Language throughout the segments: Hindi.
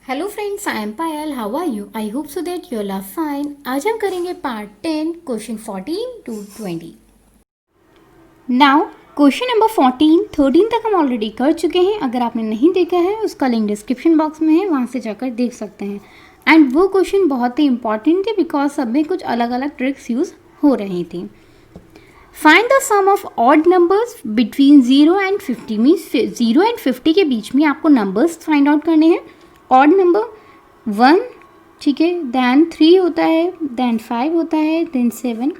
Hello friends, I am Payal. How are you? I hope so that you are fine. आज हम करेंगे पार्ट 10 क्वेश्चन 14 to 20. नाउ क्वेश्चन नंबर 13 तक हम ऑलरेडी कर चुके हैं. अगर आपने नहीं देखा है उसका लिंक डिस्क्रिप्शन बॉक्स में है, वहाँ से जाकर देख सकते हैं. एंड वो क्वेश्चन बहुत ही इंपॉर्टेंट थे बिकॉज सब में कुछ अलग अलग ट्रिक्स यूज़ हो रही थी. Find the sum of odd numbers between 0 and 50. Means 0 and 50 के बीच में आपको नंबर्स फाइंड आउट करने हैं. ऑड नंबर 1, ठीक है, देन 3 होता है, देन 5 होता है, देन 7.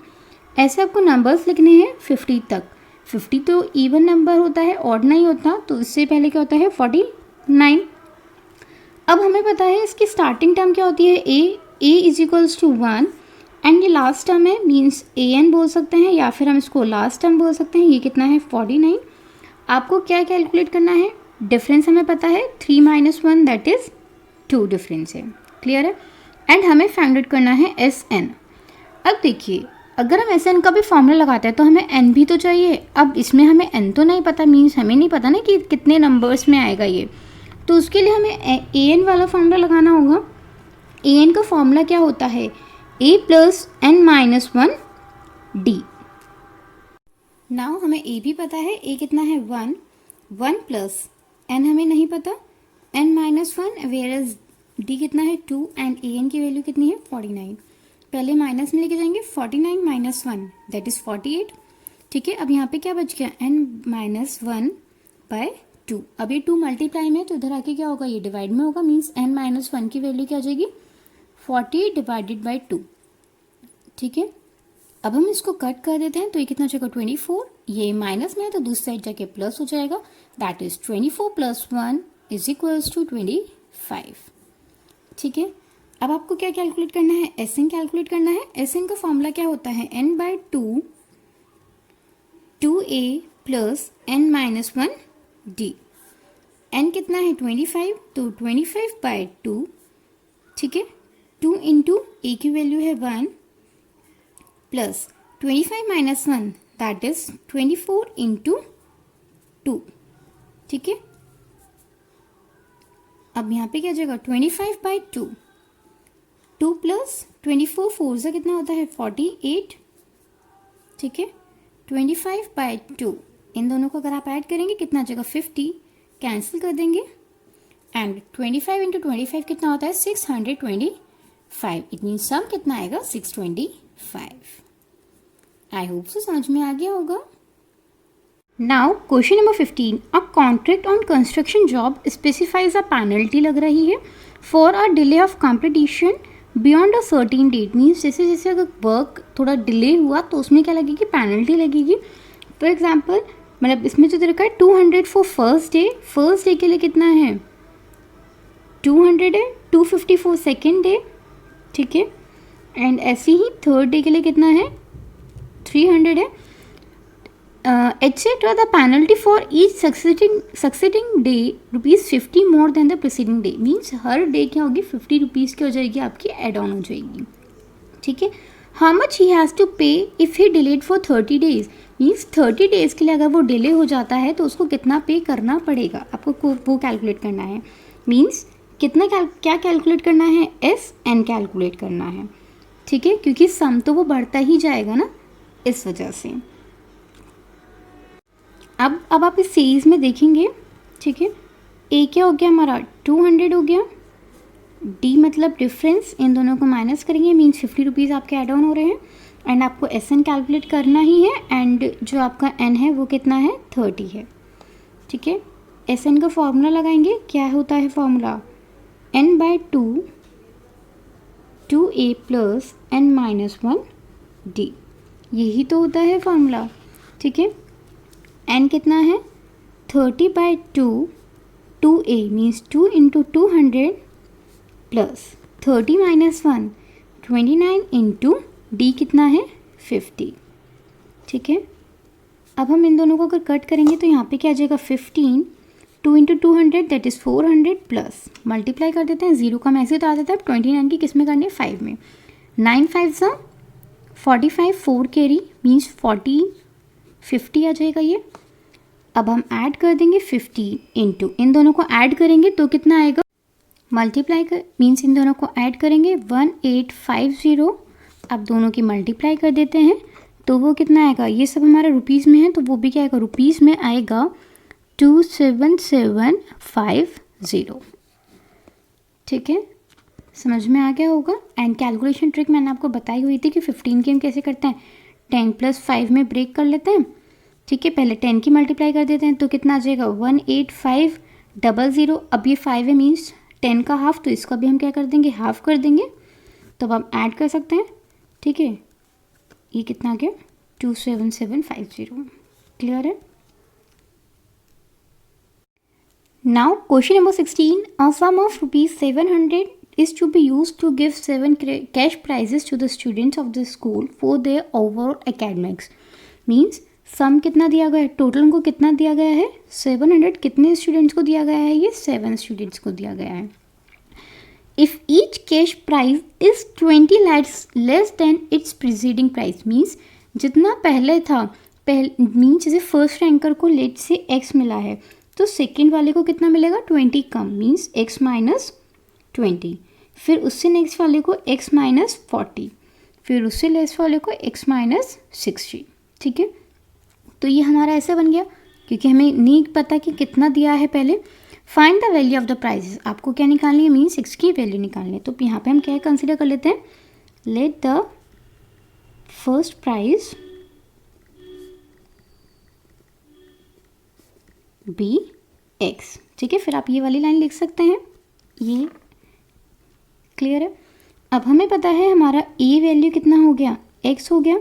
ऐसे आपको नंबर्स लिखने हैं 50 तक. 50 तो इवन नंबर होता है, ऑड नहीं होता, तो इससे पहले क्या होता है 49. अब हमें पता है इसकी स्टार्टिंग टर्म क्या होती है, ए इज इक्वल्स टू 1 एंड ये लास्ट टर्म है, मीन्स ए एन बोल सकते हैं या फिर हम इसको लास्ट टर्म बोल सकते हैं. ये कितना है 49. आपको क्या कैलकुलेट करना है, डिफरेंस हमें पता है 3 - 1 दैट इज़ 2 डिफरेंस है. क्लियर है. एंड हमें फाइंड आउट करना है एस एन. अब देखिए, अगर हम एस एन का भी फॉर्मूला लगाते हैं तो हमें एन भी तो चाहिए. अब इसमें हमें एन तो नहीं पता, मीन्स हमें नहीं पता ना कि कितने नंबर्स में आएगा ये, तो उसके लिए हमें ए एन वाला फॉर्मूला लगाना होगा. ए एन का फॉर्मूला क्या होता है, A plus N minus 1 D. Now हमें ए भी पता है, ए कितना है 1 प्लस एन हमें नहीं पता, n minus 1, whereas d कितना है 2 एंड ए एन की वैल्यू कितनी है 49. पहले माइनस में लेके जाएंगे, 49 माइनस 1 दैट इज़ 48. ठीक है. अब यहाँ पे क्या बच गया, n माइनस 1 बाय 2. अब ये 2 मल्टीप्लाई में, तो इधर आके क्या होगा, ये डिवाइड में होगा, मीन्स n माइनस 1 की वैल्यू क्या आ जाएगी 40 डिवाइडेड बाई 2. ठीक है. अब हम इसको कट कर देते हैं, तो ये कितना हो जाएगा 24. ये माइनस में है तो दूसरी साइड जाके प्लस हो जाएगा, that is 24 plus 1 is equals to 25. ठीक है. अब आपको क्या कैलकुलेट करना है, एस एन कैलकुलेट करना है. एस एन का फॉर्मूला क्या होता है, n by 2a plus n minus 1 D. n कितना है 25, तो 25 बाई 2. ठीक है. 2 इंटू ए की वैल्यू है 1 plus 25 minus 1 that is 24 into 2. ठीक है. अब यहाँ पे क्या जाएगा 25 बाई 2, 2 प्लस 24, 4 से कितना होता है 48. ठीक है. 25 बाई 2, इन दोनों को अगर आप ऐड करेंगे कितना आ जाएगा 50, कैंसिल कर देंगे. एंड 25 इंटू 25 कितना होता है 625. इट मीन सम कितना आएगा 625. आई होप सो समझ में आ गया होगा. Now question number 15. A contract on construction job specifies a penalty लग रही है for a delay of completion beyond a certain date. Means जैसे जैसे अगर वर्क थोड़ा डिले हुआ तो उसमें क्या लगेगी, पेनल्टी लगेगी. फॉर एग्जाम्पल, मतलब इसमें जो देखा है 200 for first day. First day के लिए कितना है 200 है, 250 फॉर सेकेंड डे. ठीक है. एंड ऐसे ही थर्ड डे के लिए कितना है 300 है. etc. The penalty for each succeeding day ₹50 more than the preceding day. Means her day क्या होगी 50 रुपीज़ की हो जाएगी, आपकी एड ऑन हो जाएगी. ठीक है. How much he has to pay if he delayed for 30 days. Means 30 days के लिए अगर वो डिले हो जाता है तो उसको कितना पे करना पड़ेगा, आपको वो कैलकुलेट करना है. मीन्स कितना क्या कैलकुलेट करना है, एस एन कैलकुलेट करना है. ठीक है. क्योंकि सम तो वो बढ़ता ही जाएगा ना, इस वजह से. अब आप इस सीरीज़ में देखेंगे. ठीक है. ए क्या हो गया हमारा 200 हो गया, डी मतलब डिफरेंस, इन दोनों को माइनस करेंगे, मीन्स 50 रुपीज़ आपके एड ऑन हो रहे हैं. एंड आपको एस एन कैलकुलेट करना ही है. एंड जो आपका एन है वो कितना है 30 है. ठीक है. एस एन का फॉर्मूला लगाएंगे, क्या होता है formula, n by 2a plus N minus 1 d. यही तो होता है फॉर्मूला. ठीक है. n कितना है 30 by 2a means 2 into 200 plus 30 minus 1 29 into D कितना है 50. ठीक है. अब हम इन दोनों को अगर कट करेंगे तो यहाँ पे क्या आ जाएगा 15, 2 into 200 that is 400 plus multiply कर देते हैं, जीरो का मैसेज तो आ जाता है. 29 की किस में करनी है 5 में, 9 5 सा 45, 4 कैरी मीन्स 50 आ जाएगा ये. अब हम ऐड कर देंगे 50 इंटू, इन दोनों को ऐड करेंगे तो कितना आएगा मल्टीप्लाई कर मीन्स इन दोनों को ऐड करेंगे 1850। अब दोनों की मल्टीप्लाई कर देते हैं तो वो कितना आएगा, ये सब हमारा रुपीज़ में है तो वो भी क्या आएगा, रुपीज़ में आएगा 27750। ठीक है, समझ में आ गया होगा। एंड कैलकुलेशन ट्रिक मैंने आपको बताई हुई थी कि 15 की हम कैसे करते हैं, 10 + 5 में ब्रेक कर लेते हैं। ठीक है, पहले 10 की मल्टीप्लाई कर देते हैं तो कितना आ जाएगा 18500। अब ये 5 है मीन्स 10 का हाफ, तो इसका भी हम क्या कर देंगे, हाफ कर देंगे। तो अब हम ऐड कर सकते हैं। ठीक है, ये कितना आ गया 27750। क्लियर है। Now question number 16, a sum of ₹700 is to be used to give 7 cash prizes to the students of the school for their overall academics। Means sum कितना दिया गया है, टोटल उनको कितना दिया गया है 700। कितने स्टूडेंट्स को दिया गया है, ये 7 स्टूडेंट्स को दिया गया है। If each cash prize is 20 less than its preceding price, means जितना पहले था, मीन्स जैसे फर्स्ट रैंकर को लेट से एक्स मिला है तो सेकेंड वाले को कितना मिलेगा 20 कम, मीन्स x - 20। फिर उससे नेक्स्ट वाले को x - 40, फिर उससे लेस वाले को x - 60। ठीक है, तो ये हमारा ऐसे बन गया क्योंकि हमें नहीं पता कि कितना दिया है पहले। Find the value of the prizes, आपको क्या निकालनी है, मीन्स x की वैल्यू निकालनी है। तो यहाँ पे हम क्या कंसिडर कर लेते हैं, let the first prize be x। ठीक है, फिर आप ये वाली लाइन लिख सकते हैं, ये क्लियर है। अब हमें पता है हमारा a वैल्यू कितना हो गया, x हो गया।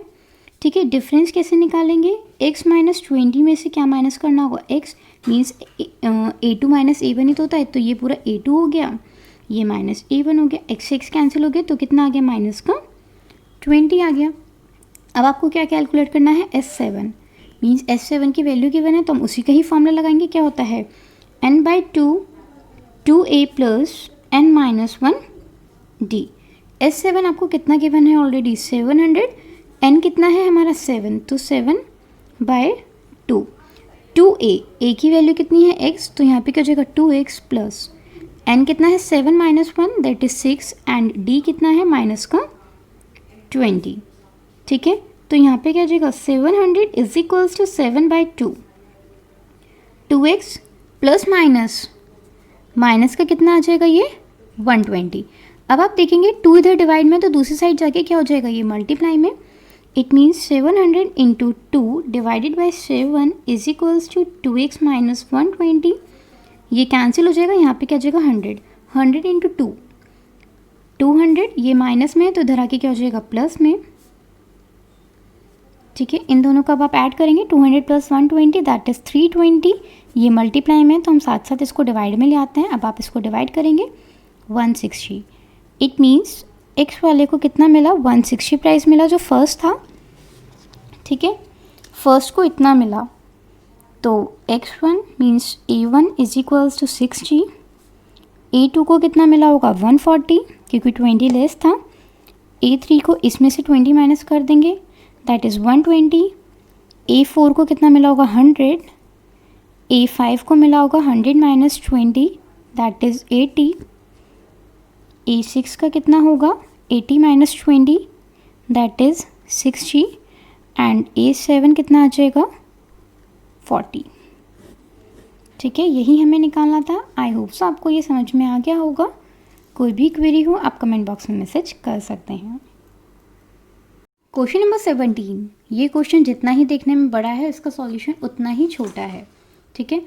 ठीक है, डिफरेंस कैसे निकालेंगे, x - 20 में से क्या माइनस करना होगा, x, मीन्स a2 - a1 ही तो होता है, तो ये पूरा a2 हो गया, ये -a1 हो गया, x से x कैंसिल हो गया तो कितना आ गया माइनस का 20 आ गया। अब आपको क्या कैलकुलेट करना है, S7, मीन्स S7 की वैल्यू गिवन है तो हम उसी का ही फॉर्मूला लगाएंगे। क्या होता है n/2 2a + n - 1 d। S7 आपको कितना गिवन है ऑलरेडी 700, n कितना है हमारा 7, तो 7/2 2a, a की वैल्यू कितनी है x, तो यहाँ पे क्या हो जाएगा 2x प्लस n कितना है 7 - 1 दैट इज 6 एंड d कितना है माइनस का 20। ठीक है, तो यहाँ पे क्या हो जाएगा 700 is equals to 7/2 2x plus minus का कितना आ जाएगा ये 120। अब आप देखेंगे 2 इधर डिवाइड में तो दूसरी साइड जाके क्या हो जाएगा ये मल्टीप्लाई में। It means 700 × 2 divided by 7 is equals to 2x - 120। ये कैंसिल हो जाएगा, यहाँ पे क्या हो जाएगा 100 × 2 200, ये माइनस में है तो इधर आके क्या हो जाएगा प्लस में। ठीक है, इन दोनों का अब आप ऐड करेंगे 200 + 120 दैट इज़ 320। ये मल्टीप्लाई में तो हम साथ साथ इसको डिवाइड में ले आते हैं। अब आप इसको डिवाइड करेंगे 160। इट मीन्स एक्स वाले को कितना मिला 160 प्राइस मिला जो फर्स्ट था। ठीक है, फर्स्ट को इतना मिला तो x1 means a1 is equals to 60, a2 को कितना मिला होगा 140 क्योंकि 20 लेस था, a3 को इसमें से 20 माइनस कर देंगे दैट इज़ 120, a4 को कितना मिला होगा 100, a5 को मिला होगा 100 - 20 दैट इज़ 80, a6 का कितना होगा 80 - 20 दैट इज़ 60 एंड a7 कितना आ जाएगा 40। ठीक है, यही हमें निकालना था। आई होप सो आपको ये समझ में आ गया होगा। कोई भी क्वेरी हो आप कमेंट बॉक्स में मैसेज कर सकते हैं। क्वेश्चन नंबर 17, ये क्वेश्चन जितना ही देखने में बड़ा है इसका सॉल्यूशन उतना ही छोटा है। ठीक है,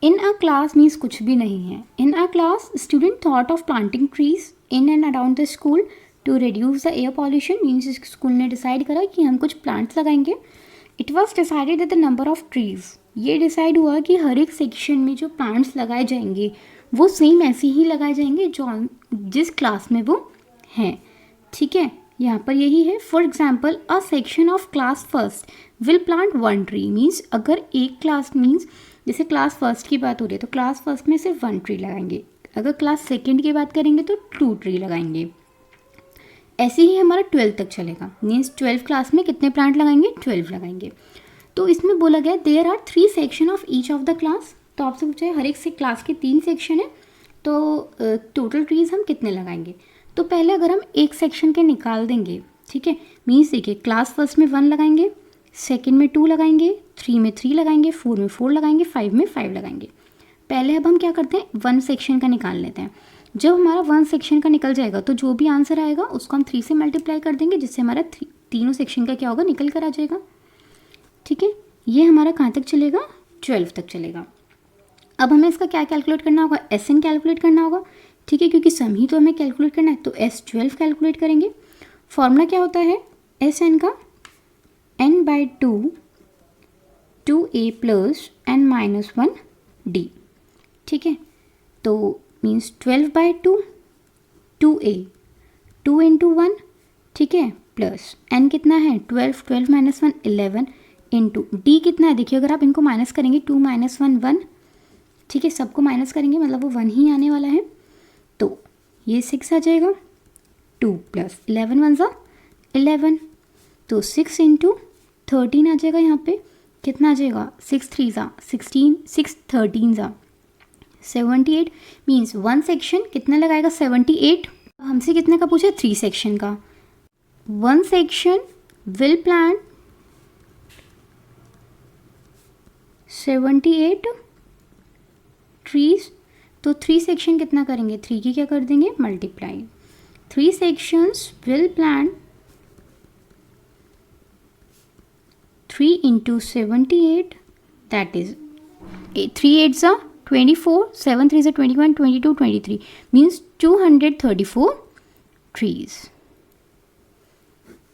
इन अ क्लास मीन्स कुछ भी नहीं है। In a class student thought of planting trees in and around the school to reduce the air pollution. Means school ने डिसाइड करा कि हम कुछ प्लांट्स लगाएंगे। It was decided that the number of trees, ये डिसाइड हुआ कि हर एक सेक्शन में जो प्लांट्स लगाए जाएंगे वो सेम ऐसे ही लगाए जाएंगे जो जिस क्लास में वो हैं। ठीक है, यहाँ पर यही है। For example a section of class first will plant 1 tree. Means अगर एक क्लास मीन्स जैसे क्लास फर्स्ट की बात हो रही है तो क्लास फर्स्ट में सिर्फ 1 ट्री लगाएंगे। अगर क्लास सेकेंड की बात करेंगे तो 2 ट्री लगाएंगे। ऐसे ही हमारा 12 तक चलेगा। मीन्स 12 क्लास में कितने प्लांट लगाएंगे 12 लगाएंगे। तो इसमें बोला गया there are 3 section of each of the class. तो आपसे पूछा है हर एक से क्लास के 3 सेक्शन है तो टोटल ट्रीज़ हम कितने लगाएंगे। तो पहले अगर हम एक सेक्शन के निकाल देंगे, ठीक है, मीन्स देखिए क्लास फर्स्ट में 1 लगाएंगे, सेकंड में 2 लगाएंगे, 3 में 3 लगाएंगे, 4 में 4 लगाएंगे, 5 में 5 लगाएंगे। पहले अब हम क्या करते हैं, 1 सेक्शन का निकाल लेते हैं। जब हमारा 1 सेक्शन का निकल जाएगा तो जो भी आंसर आएगा उसको हम 3 से मल्टीप्लाई कर देंगे, जिससे हमारा तीनों सेक्शन का क्या होगा, निकल कर आ जाएगा। ठीक है, ये हमारा कहाँ तक चलेगा, 12 तक चलेगा। अब हमें इसका क्या कैलकुलेट करना होगा, SN कैलकुलेट करना होगा। ठीक है, क्योंकि सम ही तो हमें कैलकुलेट करना है, तो S12 कैलकुलेट करेंगे। फॉर्मूला क्या होता है SN का, n/2 2a प्लस n-1d। ठीक है, तो मीन्स 12/2 2a 2 × 1, ठीक है, प्लस n कितना है 12, 12 - 1 11 इंटू d कितना है, देखिए अगर आप इनको माइनस करेंगे 2 - 1 1, ठीक है, सबको माइनस करेंगे मतलब वो 1 ही आने वाला है, तो ये 6 आ जाएगा। 2 + 11 1 = 11, तो 6 × 13 आ जाएगा। यहाँ पे कितना आ जाएगा, 6 3 = 16, 6 13 = 78, मीन्स 1 सेक्शन कितने लगाएगा, 78। हमसे कितने का पूछा, 3 सेक्शन का। 1 सेक्शन विल प्लांट 78 ट्रीज, तो 3 सेक्शन कितना करेंगे, 3 की क्या कर देंगे, multiply. 3 sections will plant 3 × 78, that is 3 8 = 24, 7 3 = 21, 22 23, means 234 trees.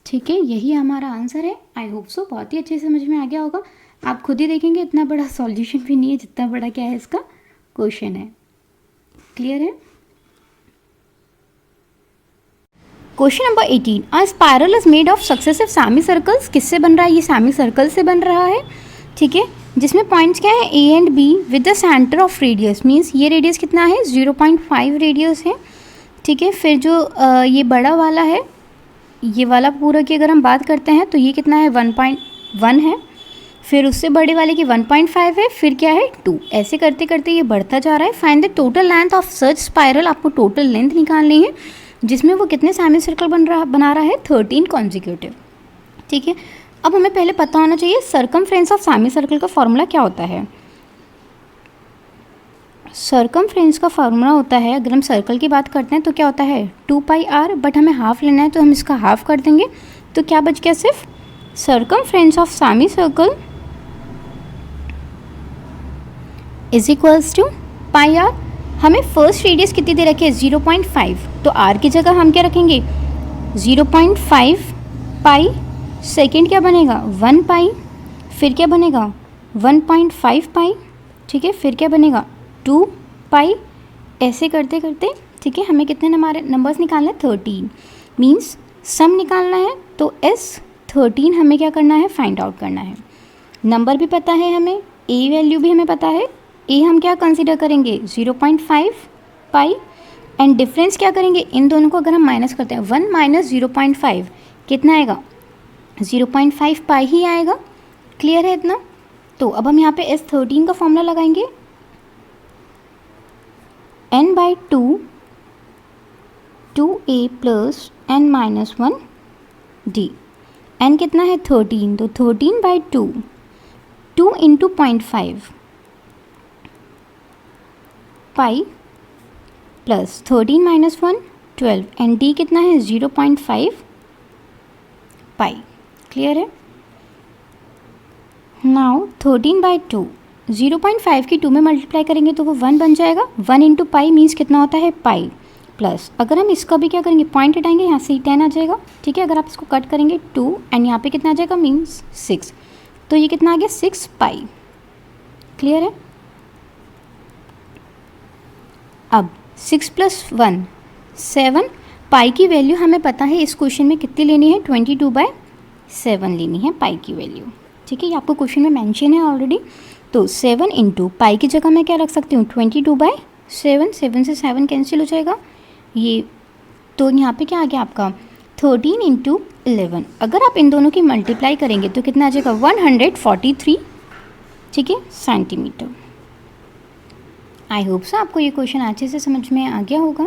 ठीक है, यही हमारा आंसर है। आई होप सो बहुत ही अच्छे से समझ में आ गया होगा। आप खुद ही देखेंगे इतना बड़ा सॉल्यूशन भी नहीं है जितना बड़ा क्या है इसका क्वेश्चन है। क्लियर है। Question number 18, a spiral is made of successive semi circles. किससे बन रहा है, ये सेमी सर्कल से बन रहा है। ठीक है, जिसमें पॉइंट्स क्या है, A and B with the centre of radius, means ये रेडियस कितना है, 0.5 रेडियस है। ठीक है, फिर जो ये बड़ा वाला है, ये वाला पूरा की अगर हम बात करते हैं तो ये कितना है, 1.1 है, फिर उससे बड़े वाले की 1.5 है, फिर क्या है 2, ऐसे करते करते ये बढ़ता जा रहा है। Find the total length of such spiral, आपको टोटल लेंथ निकालनी है जिसमें वो कितने सेमी सर्कल बना रहा है, 13 कॉन्जिक्यूटिव। ठीक है, अब हमें पहले पता होना चाहिए सर्कमफ्रेंस ऑफ सेमी सर्कल का फॉर्मूला क्या होता है। सर्कमफ्रेंस का फार्मूला होता है, अगर हम सर्कल की बात करते हैं तो क्या होता है 2πr, बट हमें हाफ लेना है तो हम इसका हाफ कर देंगे, तो क्या बच गया, सिर्फ circumference of semicircle is equals to πr। हमें फर्स्ट रेडियस कितनी दे रखी है, 0.5, तो r की जगह हम क्या रखेंगे 0.5 पाई, सेकेंड क्या बनेगा 1 पाई, फिर क्या बनेगा 1.5 पाई, ठीक है, फिर क्या बनेगा 2 पाई, ऐसे करते करते, ठीक है, हमें कितने नंबर्स निकालना है, 13, मीन्स सम निकालना है, तो S13 हमें क्या करना है, फाइंड आउट करना है। नंबर भी पता है हमें, A वैल्यू भी हमें पता है, A हम क्या कंसीडर करेंगे 0.5 पाई, एंड डिफरेंस क्या करेंगे, इन दोनों को अगर हम माइनस करते हैं 1 - 0.5 कितना आएगा 0.5 पाई ही आएगा। क्लियर है इतना। तो अब हम यहाँ पे S13 का फॉर्मूला लगाएंगे, n/2 2a plus n-1d। n कितना है 13, तो 13/2 2 × 0.5 पाई प्लस 13 - 1 12, एंड d कितना है 0.5 पाई। क्लियर है। नाउ 13/2 0.5 की 2 में मल्टीप्लाई करेंगे तो वो 1 बन जाएगा, 1 × पाई मीन्स कितना होता है पाई, प्लस अगर हम इसका भी क्या करेंगे पॉइंट हटाएंगे, यहाँ से 10 आ जाएगा। ठीक है, अगर आप इसको कट करेंगे 2 एंड यहाँ पे कितना आ जाएगा मीन्स 6, तो ये कितना आ गया 6 पाई। क्लियर है। अब 6 + 1 7, पाई की वैल्यू हमें पता है इस क्वेश्चन में कितनी लेनी है 22/7 लेनी है पाई की वैल्यू। ठीक है, ये आपको क्वेश्चन में मेंशन है ऑलरेडी। तो 7 × पाई की जगह मैं क्या रख सकती हूँ 22/7, 7 से 7 कैंसिल हो जाएगा ये, तो यहाँ पे क्या आ गया आपका 13 × 11। अगर आप इन दोनों की मल्टीप्लाई करेंगे तो कितना आ जाएगा 143, ठीक है, सेंटीमीटर। आई होप सो आपको ये क्वेश्चन अच्छे से समझ में आ गया होगा।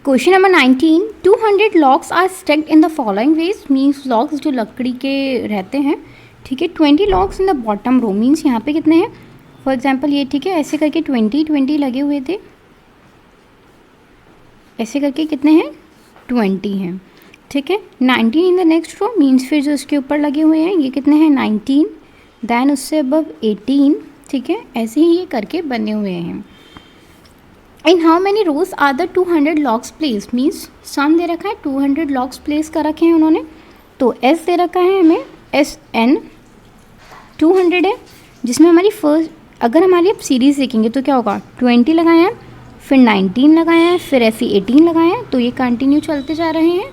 Question number 19, 200 logs are stacked in the following ways, means logs जो लकड़ी के रहते हैं, ठीक है। 20 logs in the bottom row, means यहाँ पे कितने हैं, फॉर एग्जाम्पल ये, ठीक है, ऐसे करके 20 लगे हुए थे, ऐसे करके कितने हैं 20 हैं, ठीक है। 19 in the next row, means फिर जो उसके ऊपर लगे हुए हैं ये कितने हैं 19, दैन उससे अबव 18, ठीक है, ऐसे ही ये करके बने हुए हैं। In how many rows are the 200 logs placed, means sum दे रखा है 200 लॉग्स प्लेस कर रखे हैं उन्होंने, तो एस दे रखा है हमें, एस एन 200 है, जिसमें हमारी फर्स्ट, अगर हमारी अब सीरीज़ देखेंगे तो क्या होगा, 20 लगाए हैं, फिर 19 लगाए हैं, फिर ऐसे 18 लगाए हैं, तो ये कंटिन्यू चलते जा रहे हैं।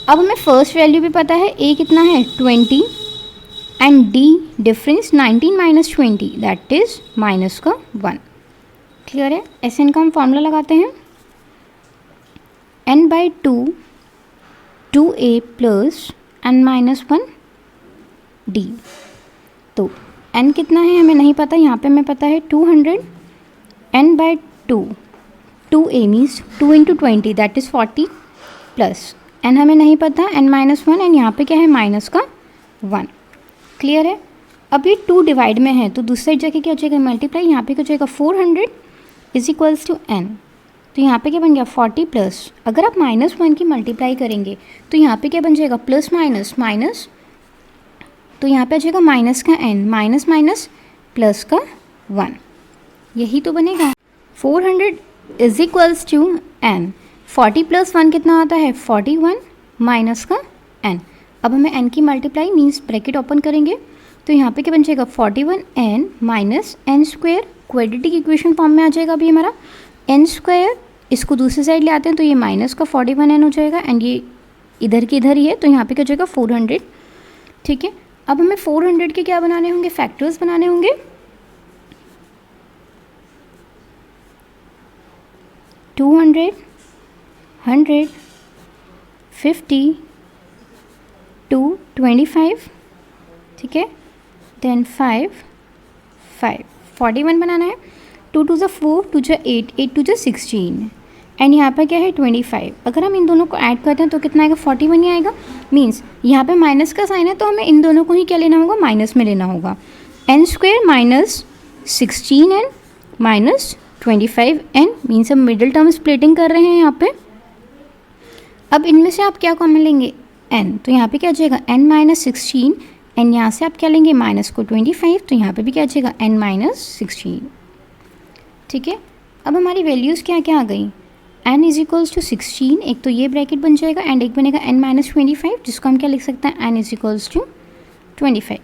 अब हमें फर्स्ट वैल्यू भी पता है, ए कितना है 20 and D difference 19 minus 20 that is minus का 1। क्लियर है। एस एन का हम फॉर्मूला लगाते हैं, n by 2a plus n minus 1 d। तो n कितना है हमें नहीं पता, यहाँ पे हमें पता है 200, n by 2a means 2 into 20 that is 40 plus n हमें नहीं पता, n माइनस 1, एंड यहाँ पे क्या है माइनस का 1। क्लियर है। अब ये 2 डिवाइड में है तो दूसरी जगह क्या हो जाएगा मल्टीप्लाई, यहाँ पे क्या हो जाएगा 400 इज इक्वल्स टू n, तो यहाँ पे क्या बन गया 40 प्लस, अगर आप -1 की मल्टीप्लाई करेंगे तो यहाँ पे क्या बन जाएगा प्लस माइनस माइनस, तो यहाँ पे आ जाएगा माइनस का n, माइनस माइनस प्लस का 1, यही तो बनेगा। 400 is equals to n, 40 plus 1 कितना आता है 41 माइनस का n। अब हमें n की मल्टीप्लाई मीन्स ब्रैकेट ओपन करेंगे तो यहाँ पे क्या बन जाएगा 41n minus n square, quadratic equation form में आ जाएगा अभी हमारा n स्क्वायर, इसको दूसरी साइड ले आते हैं तो ये माइनस का 41n हो जाएगा, एंड ये इधर की इधर ही है तो यहाँ पे क्या हो जाएगा 400, ठीक है। अब हमें 400 के क्या बनाने होंगे, फैक्टर्स बनाने होंगे। 200, 100, 50, 225, ठीक है, देन 5, 41 बनाना है, 2 2 4, 2 8, 8 2 16, एंड यहाँ पर क्या है 25। अगर हम इन दोनों को ऐड करते हैं तो कितना आएगा 41 ही आएगा, मीन्स यहाँ पे माइनस का साइन है तो हमें इन दोनों को ही क्या लेना होगा माइनस में लेना होगा, n square minus 16n minus 25n, means हम मिडिल टर्म स्प्लिटिंग कर रहे हैं यहाँ पे। अब इनमें से आप क्या कॉमन लेंगे n, तो यहाँ पे क्या आ जाएगा n माइनस 16, एंड यहाँ से आप क्या लेंगे माइनस को 25, तो यहाँ पे भी क्या आ जाएगा n माइनस 16, ठीक है। अब हमारी वैल्यूज़ क्या क्या आ गई, n इज इक्वल्स टू 16, एक तो ये ब्रैकेट बन जाएगा एंड एक बनेगा n माइनस 25, जिसको हम क्या लिख सकते हैं n इज इक्वल्स टू 25।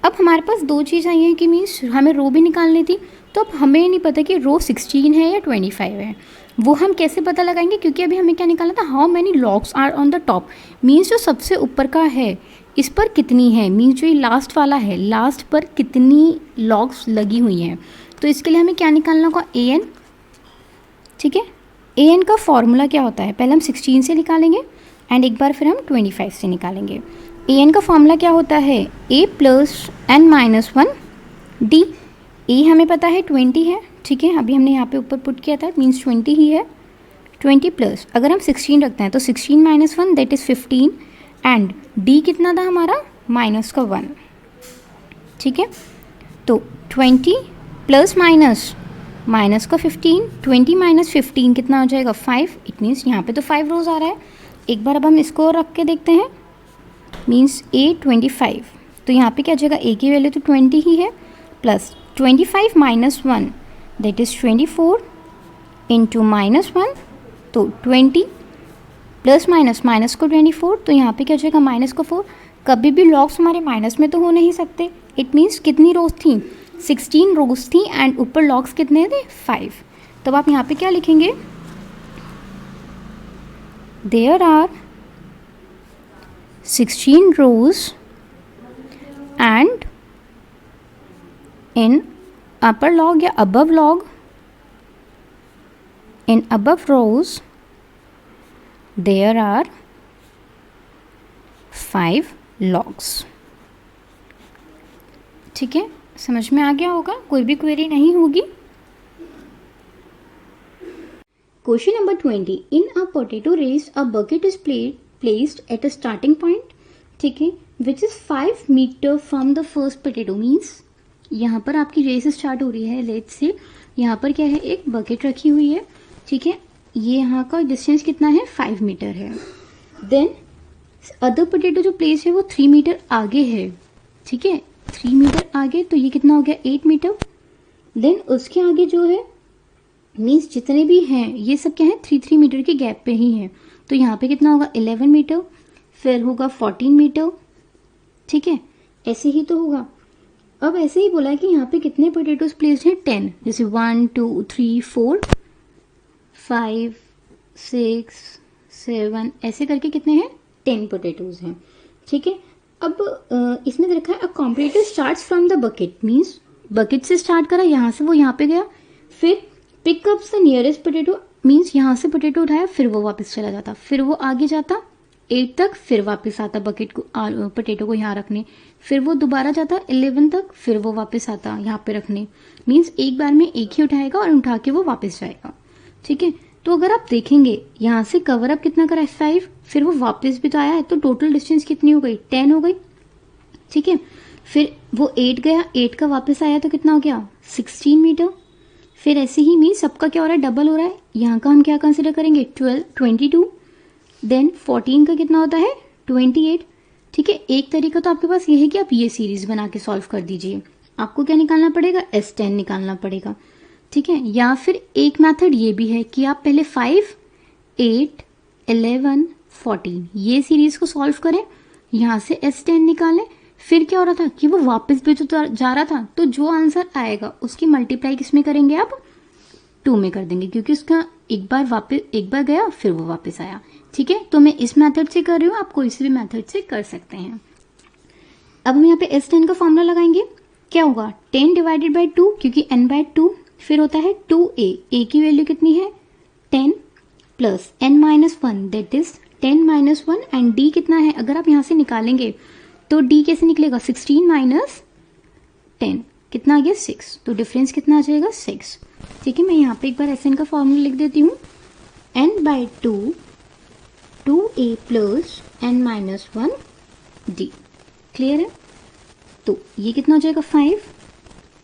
अब हमारे पास दो चीज़ आई हैं कि मीन्स हमें रो भी निकालनी थी, तो अब हमें नहीं पता कि रो 16 है या 25 है, वो हम कैसे पता लगाएंगे, क्योंकि अभी हमें क्या निकालना था how many logs are on the top, means जो सबसे ऊपर का है इस पर कितनी है, मीन्स जो ये लास्ट वाला है लास्ट पर कितनी लॉग्स लगी हुई हैं, तो इसके लिए हमें क्या निकालना होगा an, ठीक है। an का फॉर्मूला क्या होता है, पहले हम 16 से निकालेंगे एंड एक बार फिर हम 25 से निकालेंगे। an का फॉर्मूला क्या होता है a plus n minus 1 d, a हमें पता है 20 है, ठीक है, अभी हमने यहाँ पे ऊपर पुट किया था मीन्स 20 ही है, 20 प्लस अगर हम 16 रखते हैं तो 16 minus 1 that is 15, and d कितना था हमारा माइनस का 1, ठीक है। तो 20 प्लस माइनस माइनस का 15, 20 माइनस 15 कितना हो जाएगा 5, इट मीन्स यहाँ पे तो 5 रोज आ रहा है। एक बार अब हम इसको रख के देखते हैं, मीन्स a 25, तो यहाँ पे क्या हो जाएगा a की वैल्यू तो 20 ही है, plus 25 minus 1 that is 24 into minus 1, तो 20 प्लस माइनस माइनस को 24, तो यहाँ पे क्या हो जाएगा माइनस को 4, कभी भी लॉग्स हमारे माइनस में तो हो नहीं सकते, इट मीन्स कितनी रोज थी 16 रोज थी एंड ऊपर लॉग्स कितने थे 5, तब आप यहाँ पे क्या लिखेंगे, there are 16 rows and in upper log या above log, in above rows there are 5 logs, ठीक है। समझ में आ गया होगा, कोई भी क्वेरी नहीं होगी। Question number 20, in a potato race a bucket is placed at a starting point, ठीक है, which is 5 meter from the first potato. Means यहाँ पर आपकी रेस स्टार्ट हो रही है, लेट्स से यहाँ पर क्या है, एक बकेट रखी हुई है, ठीक है, ये यहाँ का डिस्टेंस कितना है, 5 मीटर है। देन अदर पोटैटो जो प्लेस है वो 3 मीटर आगे है, ठीक है, 3 मीटर आगे, तो ये कितना हो गया, 8 मीटर। देन उसके आगे जो है, मीन्स जितने भी हैं ये सब क्या है, 3 मीटर के गैप पे ही है, तो यहाँ पे कितना होगा, 11 मीटर, फिर होगा 14 मीटर, ठीक है, ऐसे ही तो होगा। अब ऐसे ही बोला है कि यहाँ पे कितने पोटैटोज प्लेस्ड हैं, 10, जैसे 1 2 3 4 5 6 7 ऐसे करके कितने हैं, 10 पोटैटोज हैं, ठीक है। अब इसमें रखा है अ competitor starts from the bucket, means bucket से स्टार्ट करा, यहाँ से वो यहाँ पे गया, फिर pickups the nearest potato, means यहाँ से पोटैटो उठाया, फिर वो वापस चला जाता, फिर वो आगे जाता 8 तक, फिर वापस आता बकेट को पोटैटो को यहाँ रखने, फिर वो दोबारा जाता 11 तक, फिर वो वापस आता यहाँ पे रखने। मीन्स एक बार में एक ही उठाएगा और उठा के वो वापस जाएगा, ठीक है। तो अगर आप देखेंगे यहाँ से कवर अप कितना करा है, 5, फिर वो वापस भी तो आया है, तो टोटल डिस्टेंस कितनी हो गई, 10 हो गई, ठीक है। फिर वो 8 गया, 8 का वापस आया तो कितना हो गया, 16 मीटर। फिर ऐसे ही मीन सबका क्या हो रहा है, डबल हो रहा है, यहाँ का हम क्या कंसिडर करेंगे, 22। देन 14 का कितना होता है, 28, ठीक है। एक तरीका तो आपके पास ये है कि आप ये सीरीज बना के सॉल्व कर दीजिए, आपको क्या निकालना पड़ेगा, S10 निकालना पड़ेगा, ठीक है। या फिर एक मेथड ये भी है कि आप पहले 5 8 11 14 ये सीरीज को सॉल्व करें, यहाँ से S10 निकालें, फिर क्या हो रहा था कि वो वापस भी तो जा रहा था, तो जो आंसर आएगा उसकी मल्टीप्लाई किसमें करेंगे, आप 2 में कर देंगे, क्योंकि उसका एक बार गया फिर वो वापस आया, ठीक है। तो मैं इस मेथड से कर रही हूँ, आप कोई से भी मेथड से कर सकते हैं। अब हम यहाँ पे S10 का फॉर्मूला लगाएंगे, क्या होगा, 10 डिवाइडेड बाई 2, क्योंकि n बाई 2, फिर होता है 2a, a की वैल्यू कितनी है, 10 plus n minus 1 that is 10 minus 1, and d कितना है, अगर आप यहाँ से निकालेंगे तो d कैसे निकलेगा, 16 माइनस 10 कितना आ गया, 6, तो डिफरेंस कितना आ जाएगा, 6, ठीक है। मैं यहाँ पे एक बार SN का फॉर्मूला लिख देती हूँ, n by 2 2a plus n minus 1 d, clear है। तो ये कितना हो जाएगा, 5,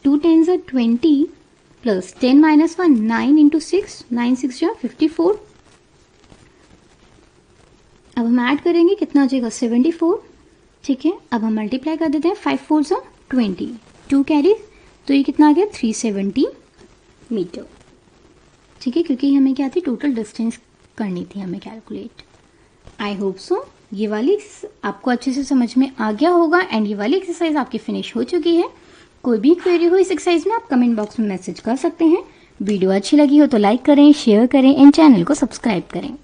2 10s are 20 plus 10 minus 1 9 into 6, 9 6 जा 54। अब हम ऐड करेंगे, कितना आ जाएगा, 74, ठीक है। अब हम मल्टीप्लाई कर देते हैं, 5 4 जा 20, 2 कैरी, तो ये कितना आ गया, 370 मीटर, ठीक है, क्योंकि हमें क्या थी, टोटल डिस्टेंस करनी थी हमें कैलकुलेट। आई होप सो ये वाली आपको अच्छे से समझ में आ गया होगा, एंड ये वाली एक्सरसाइज आपकी फिनिश हो चुकी है। कोई भी क्वेरी हो इस एक्सरसाइज में आप कमेंट बॉक्स में मैसेज कर सकते हैं। वीडियो अच्छी लगी हो तो लाइक करें, शेयर करें एंड चैनल को सब्सक्राइब करें।